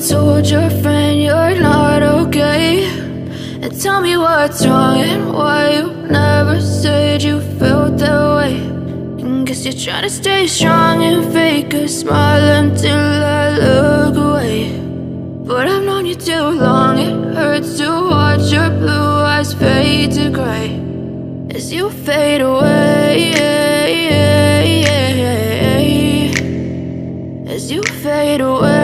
told your friend you're not okay, and tell me what's wrong and why you never said you felt that way. And guess you're trying to stay strong and fake a smile until I look away. But I've known you too long, it hurts to watch your blue eyes fade to gray as you fade away, as you fade away.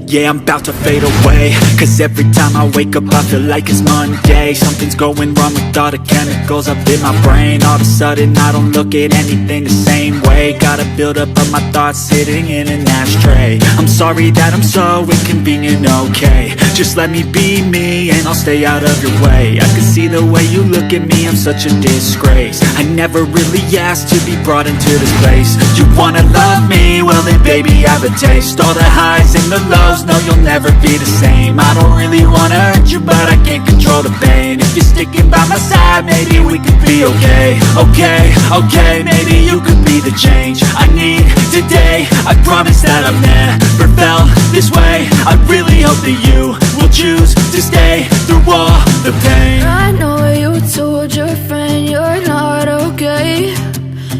Yeah, I'm about to fade away, cause every time I wake up I feel like it's Monday. Something's going wrong with all the chemicals up in my brain. All of a sudden I don't look at anything the same way. Got a build-up of my thoughts sitting in an ashtray. I'm sorry that I'm so inconvenient, okay. Just let me be me and I'll stay out of your way. I can see the way you look at me, I'm such a disgrace. I never really asked to be brought into this place. You wanna love me? Well then baby I have a taste. All the highs and the lows, no you'll never be the same. I don't really wanna hurt you, but I can't control the pain. If you're sticking by my side, maybe we could be okay. Okay, maybe you could be the change I need today. I promise that I've never felt this way. I really hope that you will choose to stay through all the pain. I know you told your friend you're not okay,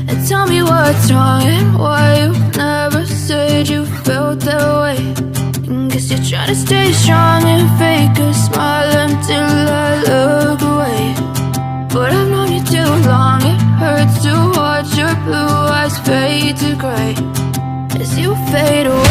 and tell me what's wrong and why you never said you felt that way. And guess you're trying to stay strong and fake a smile until I look away. But I've known you too long, it hurts to watch your blue eyes fade to gray as you fade away.